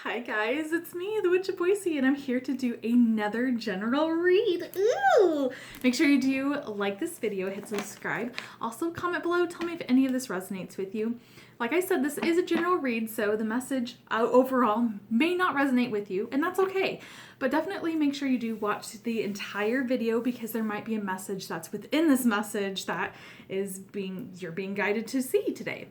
Hi guys, it's me, the Witch of Boise, and I'm here to do another general read. Ooh! Make sure you do like this video, hit subscribe. Also comment below, tell me if any of this resonates with you. Like I said, this is a general read, so the message overall may not resonate with you, and that's okay. But definitely make sure you do watch the entire video because there might be a message that's within this message that you're being guided to see today.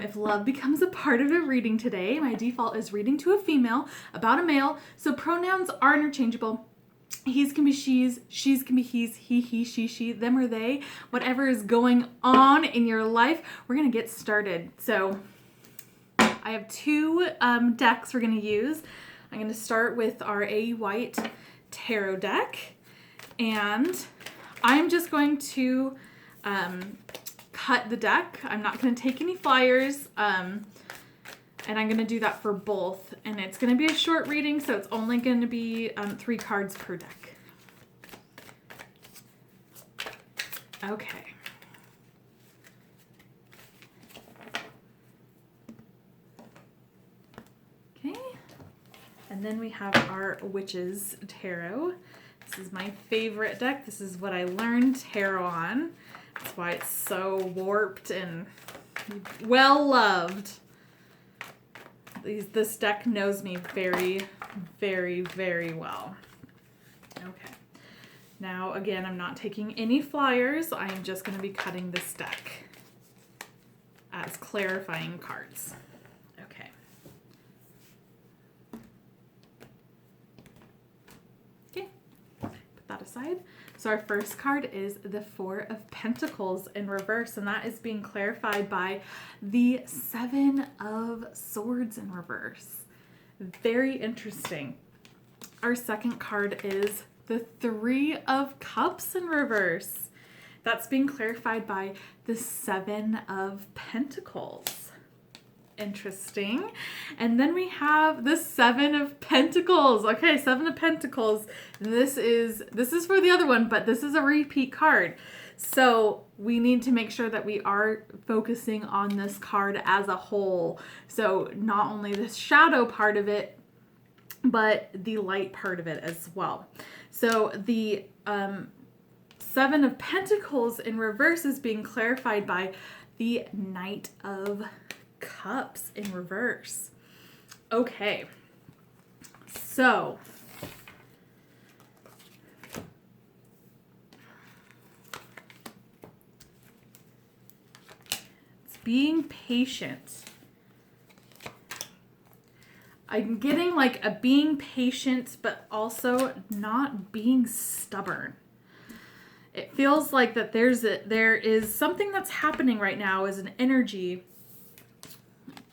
If love becomes a part of a reading today, my default is reading to a female about a male, so pronouns are interchangeable. He's can be she's can be he's, he, she, them or they. Whatever is going on in your life, we're going to get started. So I have two decks we're going to use. I'm going to start with our Waite tarot deck, and I'm just going to cut the deck. I'm not going to take any flyers, and I'm going to do that for both. And it's going to be a short reading, so it's only going to be 3 cards per deck. Okay. Okay. And then we have our Witches Tarot. This is my favorite deck. This is what I learned tarot on. That's why it's so warped and well loved. This deck knows me very, very, very well. Okay. Now, again, I'm not taking any flyers. I'm just going to be cutting this deck as clarifying cards. Okay. Okay. Put that aside. So our first card is the 4 of Pentacles in reverse, and that is being clarified by the 7 of Swords in reverse. Very interesting. Our second card is the 3 of Cups in reverse. That's being clarified by the 7 of Pentacles. Interesting. And then we have the 7 of Pentacles. Okay, 7 of Pentacles. This is for the other one, but this is a repeat card. So we need to make sure that we are focusing on this card as a whole. So not only the shadow part of it, but the light part of it as well. So the 7 of Pentacles in reverse is being clarified by the Knight of Cups in reverse. Okay, so it's being patient. I'm getting like a being patient, but also not being stubborn. It feels like that there is something that's happening right now as an energy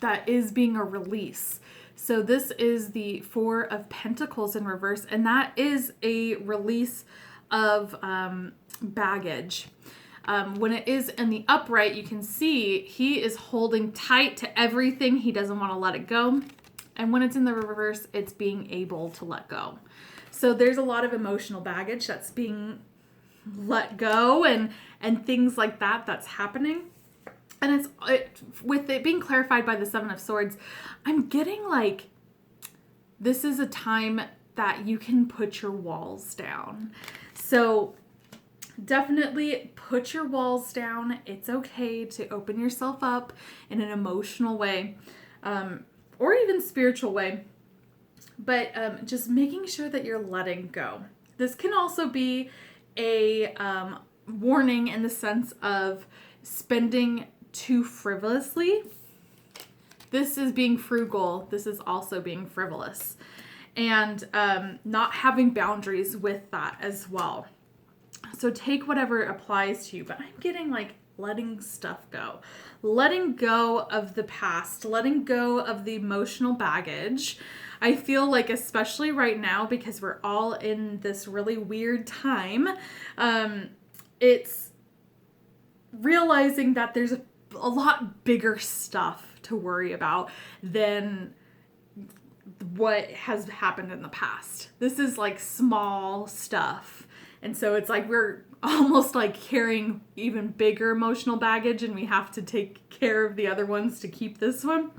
that is being a release. So this is the 4 of Pentacles in reverse, and that is a release of baggage. When it is in the upright, you can see he is holding tight to everything. He doesn't want to let it go. And when it's in the reverse, it's being able to let go. So there's a lot of emotional baggage that's being let go and things like that that's happening. And with it being clarified by the 7 of Swords, I'm getting like this is a time that you can put your walls down. So definitely put your walls down. It's okay to open yourself up in an emotional way, or even spiritual way. But just making sure that you're letting go. This can also be a warning in the sense of spending too frivolously. This is being frugal. This is also being frivolous. And not having boundaries with that as well. So take whatever applies to you. But I'm getting like letting stuff go. Letting go of the past. Letting go of the emotional baggage. I feel like especially right now because we're all in this really weird time, it's realizing that there's a lot bigger stuff to worry about than what has happened in the past. This is like small stuff. And so it's like we're almost like carrying even bigger emotional baggage and we have to take care of the other ones to keep this one.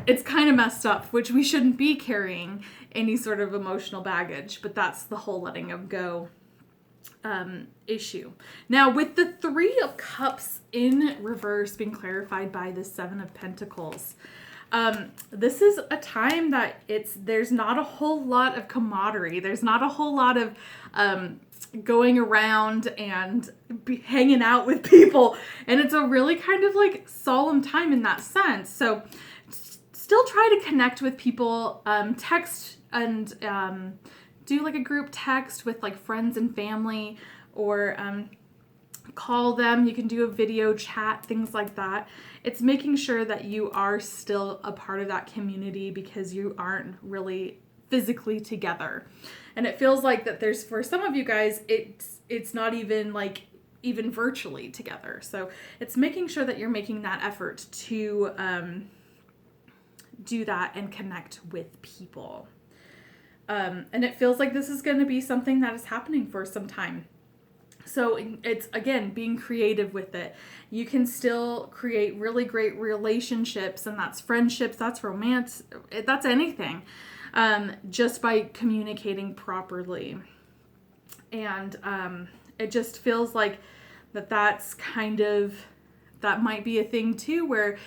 it's kind of messed up, which we shouldn't be carrying any sort of emotional baggage, but that's the whole letting of go issue. Now, with the Three of Cups in reverse being clarified by the Seven of Pentacles, this is a time that there's not a whole lot of camaraderie. There's not a whole lot of going around and hanging out with people. And it's a really kind of like solemn time in that sense. So still try to connect with people, text and do like a group text with like friends and family, or call them. You can do a video chat, things like that. It's making sure that you are still a part of that community because you aren't really physically together. And it feels like that there's, for some of you guys, it's not even like even virtually together. So it's making sure that you're making that effort to do that and connect with people. And it feels like this is going to be something that is happening for some time. So it's, again, being creative with it. You can still create really great relationships, and that's friendships, that's romance, that's anything, just by communicating properly. And it just feels like that's kind of, that might be a thing too, where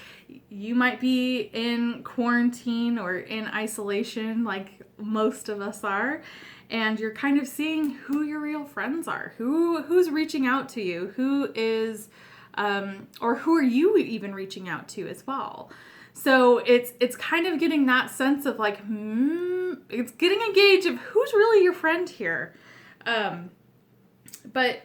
you might be in quarantine or in isolation like most of us are, and you're kind of seeing who your real friends are, who's reaching out to you, who is, or who are you even reaching out to as well. So it's kind of getting that sense of like, it's getting a gauge of who's really your friend here. But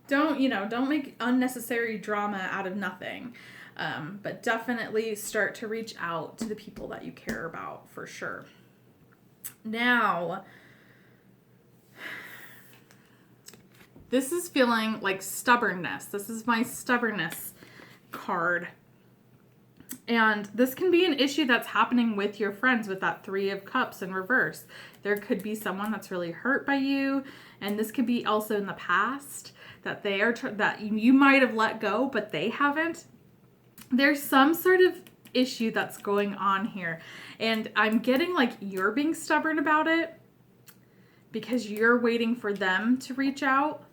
don't make unnecessary drama out of nothing. But definitely start to reach out to the people that you care about for sure. Now, this is feeling like stubbornness. This is my stubbornness card. And this can be an issue that's happening with your friends with that Three of Cups in reverse. There could be someone that's really hurt by you. And this could be also in the past that that you might have let go, but they haven't. There's some sort of issue that's going on here. And I'm getting like you're being stubborn about it because you're waiting for them to reach out.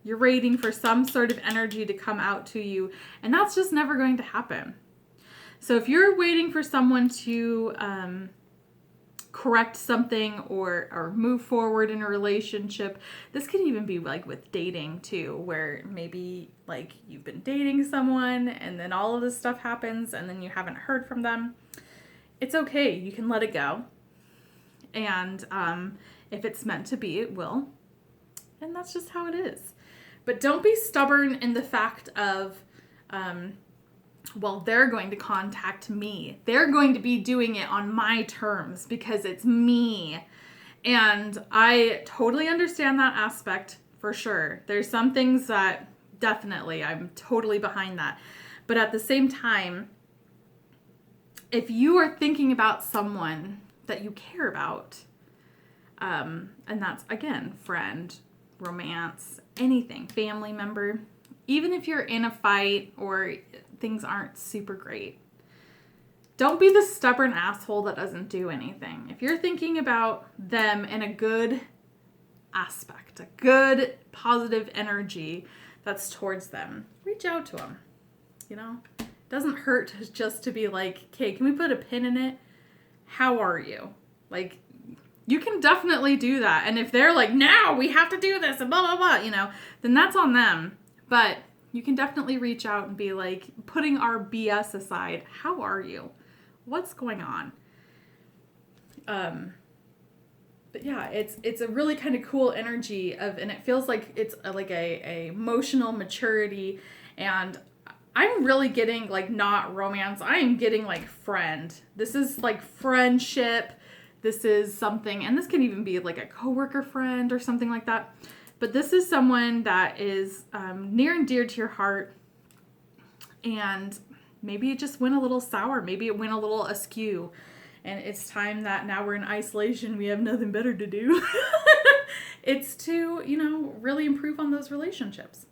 You're waiting for some sort of energy to come out to you. And that's just never going to happen. So if you're waiting for someone to correct something or move forward in a relationship, this can even be like with dating too, where maybe like you've been dating someone and then all of this stuff happens and then you haven't heard from them. It's okay. You can let it go. And if it's meant to be, it will. And that's just how it is. But don't be stubborn in the fact of, well, they're going to contact me. They're going to be doing it on my terms because it's me. And I totally understand that aspect for sure. There's some things that definitely I'm totally behind that. But at the same time, if you are thinking about someone that you care about, and that's, again, friend, romance, anything, family member, even if you're in a fight or things aren't super great, don't be the stubborn asshole that doesn't do anything. If you're thinking about them in a good aspect, a good positive energy that's towards them, reach out to them. It doesn't hurt just to be like, okay, can we put a pin in it? How are you? Like, you can definitely do that. And if they're like, now we have to do this and blah, blah, blah, then that's on them. But you can definitely reach out and be like, putting our BS aside, how are you? What's going on? But yeah, it's a really kind of cool energy and it feels like it's like a emotional maturity. And I'm really getting like not romance. I am getting like friend. This is like friendship. This is something, and this can even be like a coworker friend or something like that. But this is someone that is near and dear to your heart, and maybe it just went a little sour. Maybe it went a little askew, and it's time that now we're in isolation. We have nothing better to do. It's to, really improve on those relationships.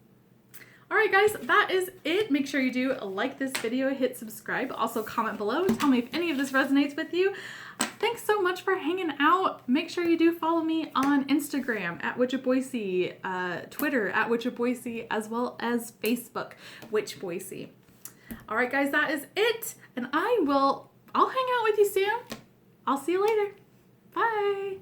All right, guys, that is it. Make sure you do like this video, hit subscribe. Also, comment below. Tell me if any of this resonates with you. Thanks so much for hanging out. Make sure you do follow me on Instagram at Witch of Boise, Twitter at Witch of Boise, as well as Facebook, Witch Boise. All right, guys, that is it. And I'll hang out with you soon. I'll see you later. Bye.